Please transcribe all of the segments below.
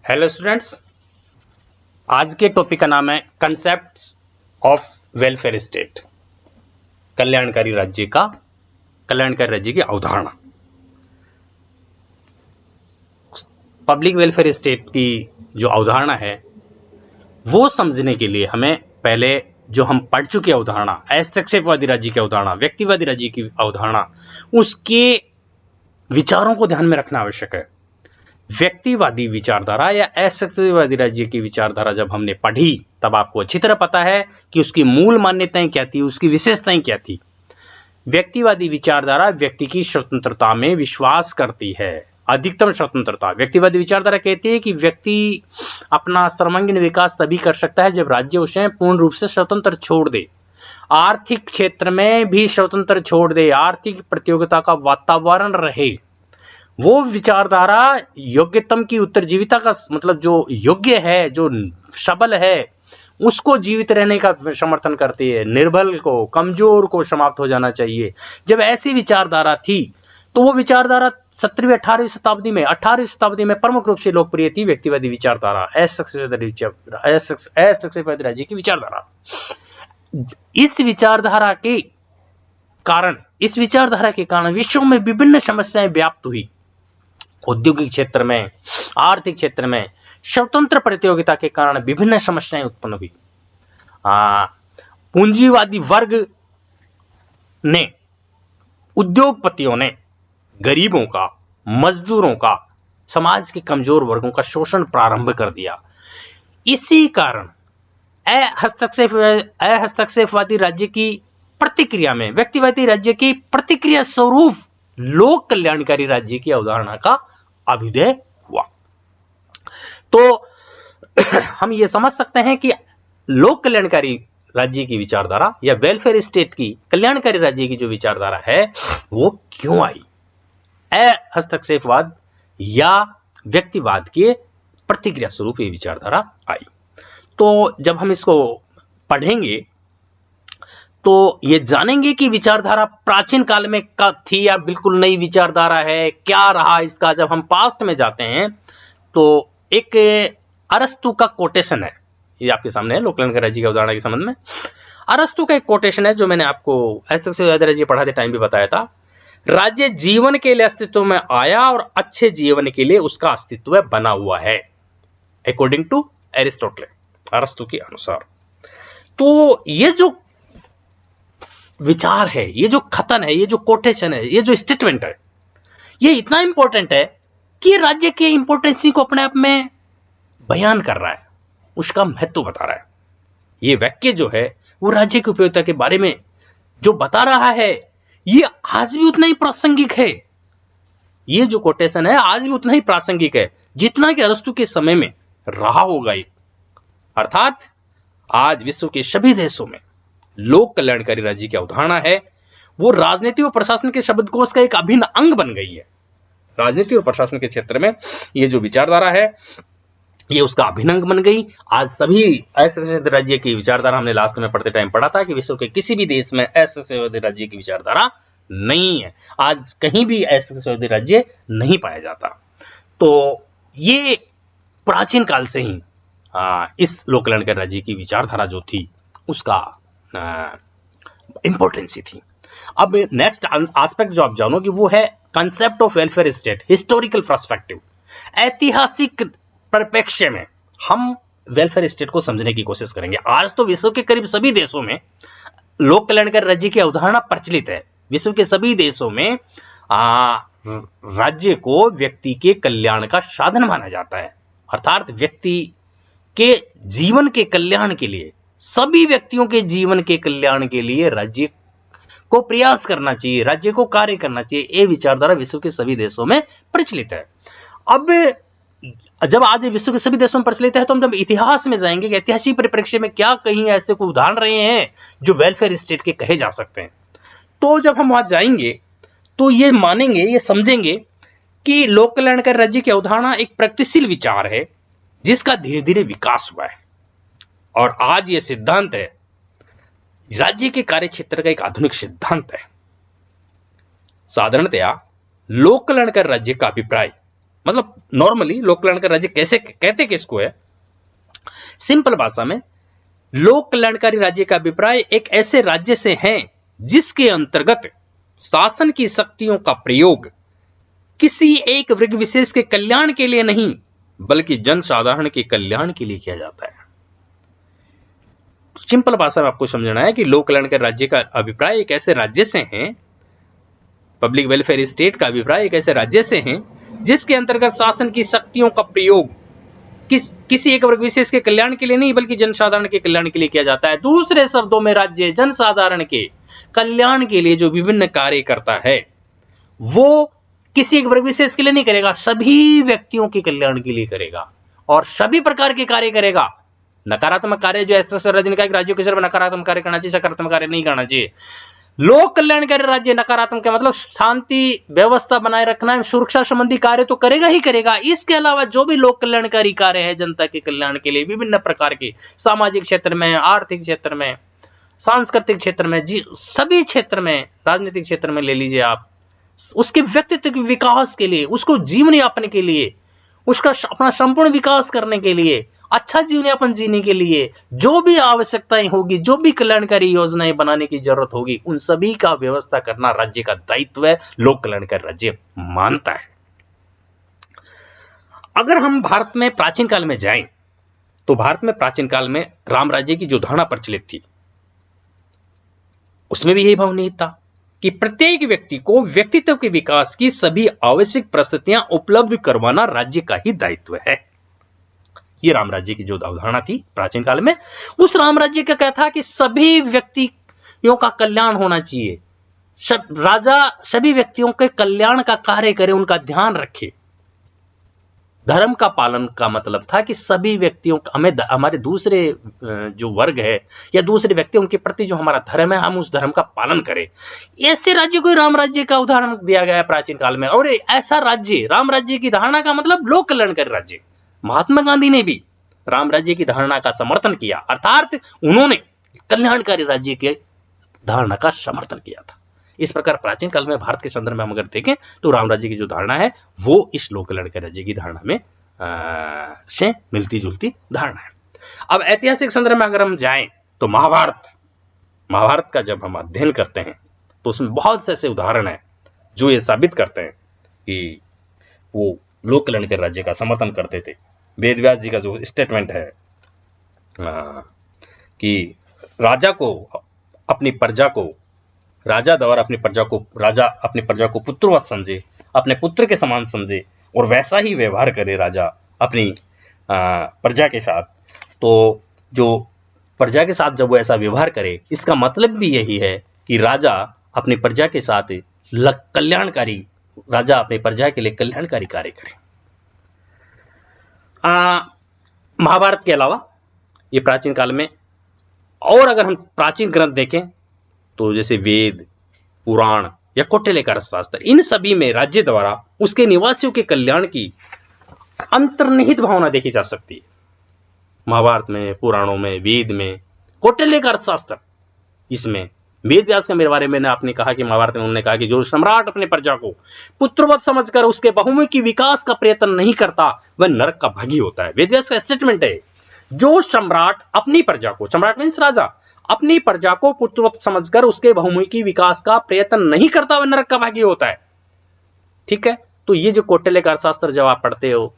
Hello students, आज के topic का नाम है कंसेप्ट्स ऑफ वेलफेयर स्टेट। कल्याणकारी राज्य की अवधारणा। पब्लिक वेलफेयर स्टेट की जो अवधारणा है वो समझने के लिए हमें पहले जो हम पढ़ चुके अवधारणा, हस्तक्षेपवादी राज्य की अवधारणा, व्यक्तिवादी राज्य की अवधारणा, उसके विचारों को ध्यान में रखना आवश्यक है। व्यक्तिवादी विचारधारा या अस्तित्ववादी राज्य की विचारधारा जब हमने पढ़ी तब आपको अच्छी तरह पता है कि उसकी मूल मान्यताएं क्या थी, उसकी विशेषताएं क्या थी। व्यक्तिवादी विचारधारा व्यक्ति की स्वतंत्रता में विश्वास करती है, अधिकतम स्वतंत्रता। व्यक्तिवादी विचारधारा कहती है कि व्यक्ति अपना सर्वांगीण विकास तभी कर सकता है जब राज्य उसे पूर्ण रूप से स्वतंत्र छोड़ दे, आर्थिक क्षेत्र में भी स्वतंत्र छोड़ दे, आर्थिक प्रतियोगिता का वातावरण रहे। वो विचारधारा योग्यतम की उत्तरजीविता का मतलब जो योग्य है, जो सबल है, उसको जीवित रहने का समर्थन करती है। निर्बल को, कमजोर को समाप्त हो जाना चाहिए। जब ऐसी विचारधारा थी तो वो विचारधारा 17वीं 18वीं शताब्दी में 18वीं शताब्दी में प्रमुख रूप से लोकप्रिय थी। व्यक्तिवादी विचारधारा, अस्तित्ववादी राज्य की विचारधारा। इस विचारधारा के कारण विश्व में विभिन्न समस्याएं व्याप्त हुई। औद्योगिक क्षेत्र में, आर्थिक क्षेत्र में स्वतंत्र प्रतियोगिता के कारण विभिन्न समस्याएं उत्पन्न हुई। पूंजीवादी वर्ग ने, उद्योगपतियों ने गरीबों का, मजदूरों का, समाज के कमजोर वर्गों का शोषण प्रारंभ कर दिया। इसी कारण हस्तक्षेपवादी राज्य की प्रतिक्रिया में, व्यक्तिवादी राज्य की प्रतिक्रिया स्वरूप लोक कल्याणकारी राज्य की अवधारणा का अभ्युदय हुआ। तो हम ये समझ सकते हैं कि लोक कल्याणकारी राज्य की विचारधारा या वेलफेयर स्टेट की, कल्याणकारी राज्य की जो विचारधारा है वो क्यों आई। हस्तक्षेपवाद या व्यक्तिवाद के प्रतिक्रिया स्वरूप ये विचारधारा आई। तो जब हम इसको पढ़ेंगे तो ये जानेंगे कि विचारधारा प्राचीन काल में कब थी या बिल्कुल नई विचारधारा है, क्या रहा इसका। जब हम पास्ट में जाते हैं तो एक अरस्तु का कोटेशन है, ये आपके सामने है, लोक कल्याणकारी राज्य की अवधारणा के संबंध में। अरस्तु का एक कोटेशन है जो मैंने आपको अस्तित्ववादी राज्य पढ़ाते टाइम भी बताया था। राज्य जीवन के लिए अस्तित्व में आया और अच्छे जीवन के लिए उसका अस्तित्व बना हुआ है, अकॉर्डिंग टू एरिस्टोटल, अरस्तु के अनुसार। तो ये जो विचार है, ये जो कथन है, ये जो कोटेशन है, ये जो स्टेटमेंट है, ये इतना इंपॉर्टेंट है कि राज्य के इंपॉर्टेंस को अपने आप में बयान कर रहा है, उसका महत्व बता रहा है। ये वाक्य जो है वो राज्य की उपयोगिता के बारे में जो बता रहा है, ये आज भी उतना ही प्रासंगिक है। ये जो कोटेशन है आज भी उतना ही प्रासंगिक है जितना कि अरस्तु के समय में रहा होगा। अर्थात आज विश्व के सभी देशों में लोक कल्याणकारी राज्य की अवधारणा है वो राजनीति और प्रशासन के शब्दकोश का एक अभिन्न अंग बन गई है। राजनीति और प्रशासन के क्षेत्र में ये जो विचारधारा है ये उसका अभिन्न अंग बन गई। आज सभी अस्तित्ववादी राज्य की विचारधारा, हमने लास्ट में पढ़ते टाइम पढ़ा था कि विश्व के किसी भी देश में अस्तित्ववादी राज्य की विचारधारा नहीं है। आज कहीं भी अस्तित्ववादी राज्य नहीं पाया जाता। तो ये प्राचीन काल से ही इस लोक कल्याणकारी राज्य की विचारधारा जो थी उसका इंपॉर्टेंस थी। अब नेक्स्ट एस्पेक्ट जो आप जानोगे वो है concept of welfare state, historical perspective. ऐतिहासिक परिप्रेक्ष्य में हम वेलफेयर स्टेट को समझने की कोशिश करेंगे। आज तो विश्व के करीब सभी देशों में लोक कल्याणकारी राज्य की अवधारणा प्रचलित है। विश्व के सभी देशों में राज्य को व्यक्ति के कल्याण का साधन माना जाता है। अर्थात व्यक्ति के जीवन के कल्याण के लिए, सभी व्यक्तियों के जीवन के कल्याण के लिए राज्य को प्रयास करना चाहिए, राज्य को कार्य करना चाहिए। ये विचारधारा विश्व के सभी देशों में प्रचलित है। अब जब आज विश्व के सभी देशों में प्रचलित है तो हम जब इतिहास में जाएंगे कि ऐतिहासिक परिप्रेक्ष्य में क्या कहीं ऐसे कोई उदाहरण रहे हैं जो वेलफेयर स्टेट के कहे जा सकते हैं। तो जब हम वहां जाएंगे तो ये मानेंगे, ये समझेंगे कि लोक कल्याणकारी राज्य की अवधारणा एक प्रगतिशील विचार है जिसका धीरे धीरे विकास हुआ है और आज ये सिद्धांत है राज्य के कार्य क्षेत्र का एक आधुनिक सिद्धांत है। साधारणतया लोक कल्याणकारी राज्य का अभिप्राय मतलब नॉर्मली लोक कल्याणकारी राज्य कैसे कहते किसको है? सिंपल भाषा में लोक कल्याणकारी राज्य का अभिप्राय एक ऐसे राज्य से है जिसके अंतर्गत शासन की शक्तियों का प्रयोग किसी एक वर्ग विशेष के कल्याण के लिए नहीं बल्कि जन साधारण के कल्याण के लिए किया जाता है। सिंपल भाषा में आपको समझना है कि लोक कल्याणकारी राज्य का अभिप्राय एक ऐसे राज्य से है, पब्लिक वेलफेयर स्टेट का अभिप्राय एक ऐसे राज्य से है जिसके अंतर्गत शासन की शक्तियों का प्रयोग किसी एक वर्ग विशेष के कल्याण के लिए नहीं बल्कि जनसाधारण के कल्याण के लिए किया जाता है। दूसरे शब्दों में राज्य जनसाधारण के कल्याण के लिए जो विभिन्न कार्य करता है वो किसी एक वर्ग विशेष के लिए नहीं करेगा, सभी व्यक्तियों के कल्याण के लिए करेगा और सभी प्रकार के कार्य करेगा। नकारात्मक कार्य जो ऐसे राज्य ने कहा कि राज्यों के सिर्फ नकारात्मक कार्य करना चाहिए, सकारात्मक कार्य नहीं करना चाहिए। लोक कल्याणकारी राज्य नकारात्मक का मतलब शांति व्यवस्था बनाए रखना है, सुरक्षा संबंधी कार्य तो करेगा ही करेगा। इसके अलावा जो भी लोक कल्याणकारी कार्य है जनता के कल्याण के लिए विभिन्न प्रकार के सामाजिक क्षेत्र में, आर्थिक क्षेत्र में, सांस्कृतिक क्षेत्र में, सभी क्षेत्र में, राजनीतिक क्षेत्र में ले लीजिए आप, उसके व्यक्तित्व के विकास के लिए, उसको जीवन यापन के लिए, उसका अपना संपूर्ण विकास करने के लिए, अच्छा जीवन यापन जीने के लिए जो भी आवश्यकताएं होगी, जो भी कल्याणकारी योजनाएं बनाने की जरूरत होगी, उन सभी का व्यवस्था करना राज्य का दायित्व है, लोक कल्याणकारी राज्य मानता है। अगर हम भारत में प्राचीन काल में जाएं तो भारत में प्राचीन काल में राम राज्य की जो धारणा प्रचलित थी उसमें भी यही भाव नहीं था कि प्रत्येक व्यक्ति को व्यक्तित्व के विकास की सभी आवश्यक परिस्थितियां उपलब्ध करवाना राज्य का ही दायित्व है। ये राम राज्य की जो अवधारणा थी प्राचीन काल में, उस राम राज्य का क्या था कि सभी व्यक्तियों का कल्याण होना चाहिए, राजा सभी व्यक्तियों के कल्याण का कार्य करे, उनका ध्यान रखे। धर्म का पालन का मतलब था कि सभी व्यक्तियों का, हमें हमारे दूसरे जो वर्ग है या दूसरे व्यक्ति उनके प्रति जो हमारा धर्म है, हम उस धर्म का पालन करें। ऐसे राज्य को राम राज्य का उदाहरण दिया गया है प्राचीन काल में। और ऐसा राज्य, राम राज्य की धारणा का मतलब लोक कल्याणकारी राज्य। महात्मा गांधी ने भी राम राज्य की धारणा का समर्थन किया, अर्थात उन्होंने कल्याणकारी राज्य के धारणा का समर्थन किया था। इस प्रकार प्राचीन काल में भारत के संदर्भ में हम अगर देखें तो राम राज्य की जो धारणा है वो इस लोक कल्याणकारी राज्य की धारणा में से मिलती जुलती धारणा है। अब ऐतिहासिक संदर्भ में अगर हम जाएं तो महाभारत का जब हम अध्ययन करते हैं तो उसमें बहुत से ऐसे उदाहरण हैं जो ये साबित करते हैं कि वो लोक कल्याणकारी राज्य का समर्थन करते थे। वेद व्यास जी का जो स्टेटमेंट है कि राजा अपनी प्रजा को पुत्रवत समझे, अपने पुत्र के समान समझे और वैसा ही व्यवहार करे राजा अपनी प्रजा के साथ। तो जो प्रजा के साथ जब वो ऐसा व्यवहार करे, इसका मतलब भी यही है कि राजा अपनी प्रजा के साथ राजा अपनी प्रजा के लिए कल्याणकारी कार्य करे। महाभारत के अलावा ये प्राचीन काल में, और अगर हम प्राचीन ग्रंथ देखें तो जैसे वेद, पुराण या कौटिल्यकार शास्त्र, इन सभी में राज्य द्वारा उसके निवासियों के कल्याण की अंतर्निहित भावना देखी जा सकती है। महाभारत में, पुराणों में, वेद में, कौटिल्यकार शास्त्र, इसमें वेद व्यास के मेरे बारे में आपने कहा कि महाभारत में उन्होंने कहा कि जो सम्राट अपने प्रजा को पुत्रवत समझकर उसके बहुमुखी विकास का प्रयत्न नहीं करता वह नरक का भागी होता है। वेद व्यास का स्टेटमेंट है, जो सम्राट अपनी प्रजा को, सम्राट मीन्स राजा, अपनी प्रजा को पुत्रवत समझकर उसके बहुमुखी विकास का प्रयत्न नहीं करता वह नरक का भागी होता है। ठीक है, तो ये जो कौटिल्यकार शास्त्र जब आप पढ़ते हो,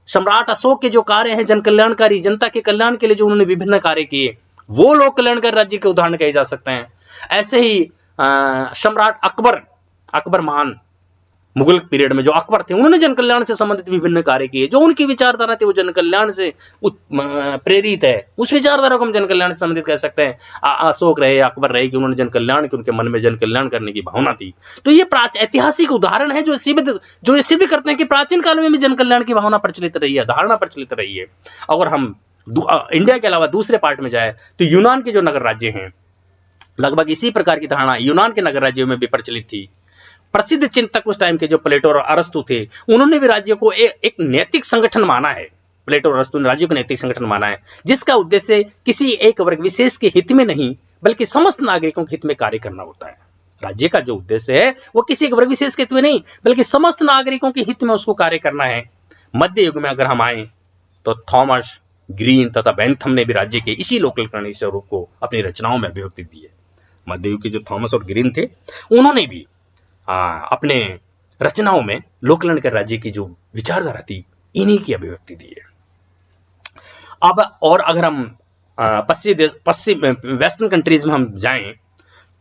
सम्राट अशोक के जो कार्य हैं जन कल्याणकारी, जनता के कल्याण के लिए जो उन्होंने विभिन्न कार्य किए, वो लोक कल्याणकारी राज्य के उदाहरण कहे जा सकते हैं। ऐसे ही सम्राट अकबर महान, मुगल पीरियड में जो अकबर थे, उन्होंने जन कल्याण से संबंधित विभिन्न कार्य किए। जो उनकी विचारधारा थी वो जन कल्याण से प्रेरित है, उस विचारधारा को हम जन कल्याण से संबंधित कह सकते हैं। अशोक रहे, अकबर रहे कि उन्होंने जन कल्याण की, उनके मन में जन कल्याण करने की भावना थी। तो ये ऐतिहासिक उदाहरण है जो ये सिद्ध करते हैं कि प्राचीन काल में भी जन कल्याण की भावना प्रचलित रही है, धारणा प्रचलित रही है। अगर हम इंडिया के अलावा दूसरे पार्ट में जाए तो यूनान के जो नगर राज्य हैं, लगभग इसी प्रकार की धारणा यूनान के नगर राज्यों में भी प्रचलित थी। प्रसिद्ध चिंतक उस टाइम के जो प्लेटो और अरस्तु थे, उन्होंने भी राज्य को एक नैतिक संगठन माना है। प्लेटो और अरस्तु ने राज्य को नैतिक संगठन माना है जिसका उद्देश्य किसी एक वर्ग विशेष के हित में नहीं बल्कि समस्त नागरिकों के हित में कार्य करना होता है। राज्य का जो उद्देश्य है वो किसी एक वर्ग विशेष के हित में नहीं, बल्कि समस्त नागरिकों के हित में उसको कार्य करना है। मध्य युग में अगर हम आए तो थॉमस ग्रीन तथा बेंथम ने भी राज्य के इसी लोकलकरणीय स्वरूप को अपनी रचनाओं में अभिव्यक्ति दी है। मध्य युग के जो थॉमस और ग्रीन थे, उन्होंने भी अपने रचनाओं में लोकलकरण राज्य की जो विचारधारा थी, इन्हीं की अभिव्यक्ति दी है। अब और अगर हम पश्चिम वेस्टर्न कंट्रीज में हम जाएं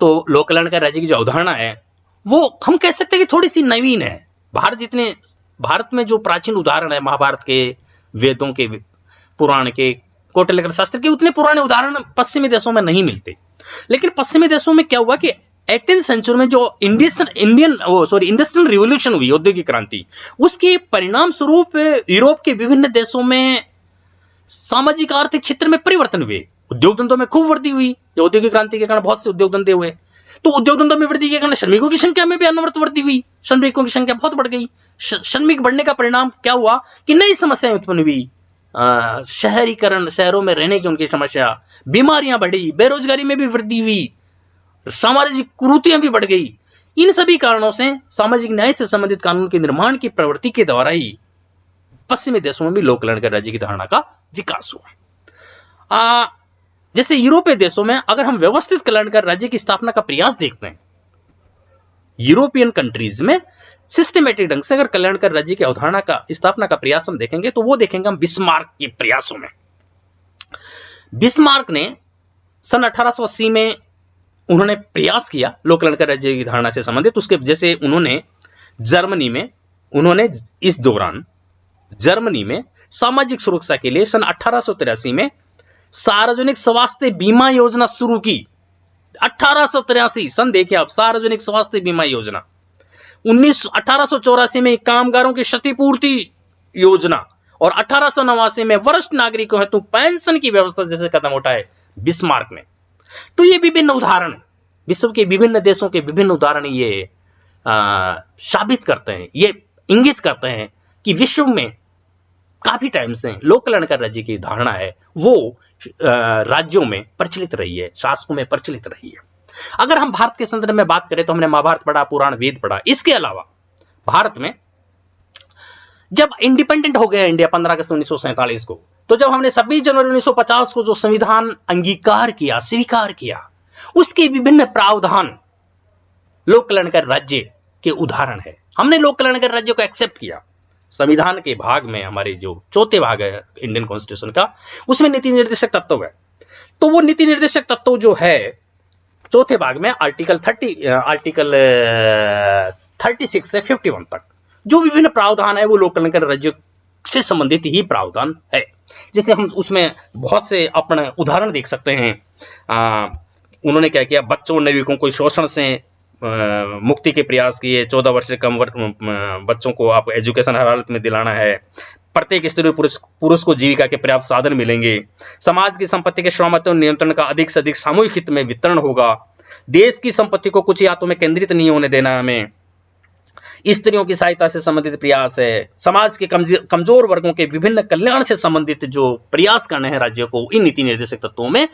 तो लोकलकरण राज्य की जो अवधारणा है वो हम कह सकते हैं कि थोड़ी सी नवीन है। भारत में जो प्राचीन उदाहरण है, महाभारत के, वेदों के, पुराण के, कौटिल्य शास्त्र के, उतने पुराने उदाहरण पश्चिमी देशों में नहीं मिलते। लेकिन पश्चिमी देशों में क्या हुआ कि 18th सेंचुरी में जो इंडस्ट्रियल रिवॉल्यूशन हुई, औद्योगिक क्रांति, उसके परिणाम स्वरूप यूरोप के विभिन्न देशों में सामाजिक आर्थिक क्षेत्र में परिवर्तन हुए। उद्योग धंधों में खूब वृद्धि हुई। औद्योगिक क्रांति के कारण बहुत से उद्योग धंधे हुए, तो उद्योग धंधों में वृद्धि के कारण श्रमिकों की संख्या में भी अनवरत वृद्धि हुई। श्रमिकों की संख्या बहुत बढ़ गई। श्रमिक बढ़ने का परिणाम क्या हुआ कि नई समस्याएं उत्पन्न हुई। शहरीकरण, शहरों में रहने की उनकी समस्या, बीमारियां बढ़ी, बेरोजगारी में भी वृद्धि हुई, सामाजिक कुरीतियां भी बढ़ गई। इन सभी कारणों से सामाजिक न्याय से संबंधित कानून के निर्माण की प्रवृत्ति के द्वारा ही पश्चिमी देशों में भी लोकलकरण राज्य की धारणा का विकास हुआ। जैसे यूरोपीय देशों में अगर हम व्यवस्थित कल्याणकारी राज्य की स्थापना का प्रयास देखते हैं, यूरोपियन कंट्रीज में सिस्टमेटिक ढंग से अगर कल्याणकारी राज्य की अवधारणा का स्थापना का प्रयास हम देखेंगे तो वो देखेंगे हम बिस्मार्क के प्रयासों में। बिस्मार्क ने सन 1880 में उन्होंने प्रयास किया लोकलकरण राज्य की धारणा से संबंधित। उसके जैसे उन्होंने इस दौरान जर्मनी में सामाजिक सुरक्षा के लिए सन 1883 में सार्वजनिक स्वास्थ्य बीमा योजना शुरू की। 1883 सन देखिए आप, सार्वजनिक स्वास्थ्य बीमा योजना। 1884 में कामगारों की क्षतिपूर्ति योजना और 1889 में वरिष्ठ नागरिकों हेतु पेंशन की व्यवस्था जैसे कदम उठाए बिस्मार्क ने। तो ये विभिन्न उदाहरण, विश्व के विभिन्न देशों के विभिन्न उदाहरण ये साबित करते हैं, ये इंगित करते हैं कि विश्व में काफी टाइम से लोकलकरण राज्य की धारणा है वो राज्यों में प्रचलित रही है, शासकों में प्रचलित रही है। अगर हम भारत के संदर्भ में बात करें तो हमने महाभारत पढ़ा, पुराण, वेद पढ़ा। इसके अलावा भारत में जब इंडिपेंडेंट हो गया इंडिया 15 अगस्त 1947 को, तो जब हमने 26 जनवरी 1950 को जो संविधान अंगीकार किया, स्वीकार किया, उसके विभिन्न प्रावधान लोकलकरण राज्य के उदाहरण है। हमने लोकलकरण राज्य को एक्सेप्ट किया। संविधान के भाग में हमारे जो चौथे भाग है इंडियन कॉन्स्टिट्यूशन का, उसमें नीति निर्देशक तत्व है। तो वो नीति निर्देशक तत्व जो है चौथे भाग में आर्टिकल 36 से 51 तक जो विभिन्न प्रावधान है वो लोकलकरण राज्य से संबंधित ही प्रावधान है। जैसे हम उसमें बहुत से अपने उदाहरण देख सकते हैं। उन्होंने क्या किया, बच्चों नागरिकों को शोषण से मुक्ति के प्रयास किए। 14 वर्ष से कम बच्चों को आप एजुकेशन हर हालत में दिलाना है। प्रत्येक स्त्री पुरुष को जीविका के पर्याप्त साधन मिलेंगे। समाज की संपत्ति के स्वामित्व नियंत्रण का अधिक से अधिक सामूहिक हित में वितरण होगा। देश की संपत्ति को कुछ हाथों में केंद्रित नहीं होने देना हमें। स्त्रियों की सहायता से संबंधित प्रयास है। समाज के कमजोर वर्गों के विभिन्न कल्याण से संबंधित जो प्रयास करने हैं राज्यों को, इन नीति निर्देशक तत्वों में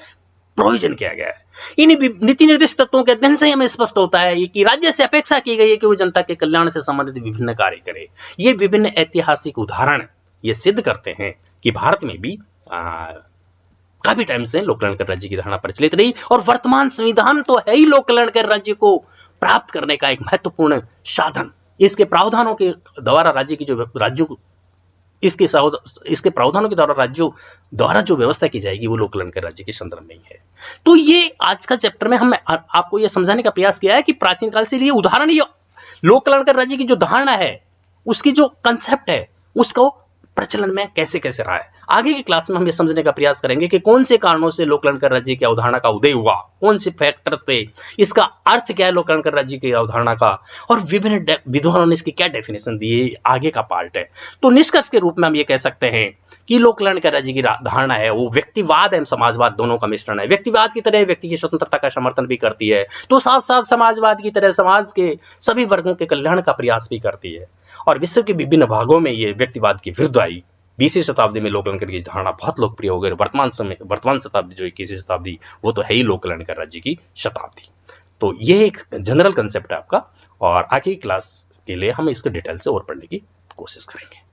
प्रोविजन किया गया है। इन नीति निर्देशक तत्वों के अध्ययन से हमें स्पष्ट होता है कि राज्य से अपेक्षा की गई है कि वो जनता के कल्याण से संबंधित विभिन्न कार्य करे। ये विभिन्न ऐतिहासिक उदाहरण ये सिद्ध करते हैं कि भारत में भी काफी टाइम से लोकलकरण राज्य की धारणा प्रचलित रही और वर्तमान संविधान तो है ही लोकलकरण राज्य को प्राप्त करने का एक महत्वपूर्ण साधन। इसके प्रावधानों के द्वारा राज्य की जो राज्यों इसके प्रावधानों के द्वारा राज्यों द्वारा जो व्यवस्था की जाएगी वो लोकलकरण राज्य के संदर्भ में ही है। तो ये आज का चैप्टर में हमने आपको ये समझाने का प्रयास किया है कि प्राचीन काल से ये उदाहरण, ये लोकलकरण राज्य की जो धारणा है, उसकी जो कंसेप्ट है, उसको प्रचलन में कैसे कैसे रहा है। आगे की क्लास में हम ये समझने का प्रयास करेंगे कि कौन से कारणों से लोकलकरण राज्य की अवधारणा का उदय हुआ, कौन से फैक्टर्स थे, इसका अर्थ क्या है लोकलकरण राज्य की अवधारणा का, और विभिन्न विद्वानों ने इसकी क्या डेफिनेशन दी है, आगे का पार्ट है। तो निष्कर्ष के रूप में हम ये कह सकते हैं कि लोकलकरण राज्य की धारणा है वो व्यक्तिवाद एवं समाजवाद दोनों का मिश्रण है। व्यक्तिवाद की तरह व्यक्ति की स्वतंत्रता का समर्थन भी करती है, तो साथ साथ समाजवाद की तरह समाज के सभी वर्गों के कल्याण का प्रयास भी करती है। और विश्व के विभिन्न भागों में ये व्यक्तिवाद की विरुद्ध आई। 20वीं शताब्दी में लोकलकरण की धारणा बहुत लोकप्रिय हो गई। वर्तमान शताब्दी जो 21वीं शताब्दी, वो तो है ही लोकलकरण राज्य की शताब्दी। तो ये एक जनरल कंसेप्ट है आपका, और आगे की क्लास के लिए हम इसको डिटेल से और पढ़ने की कोशिश करेंगे।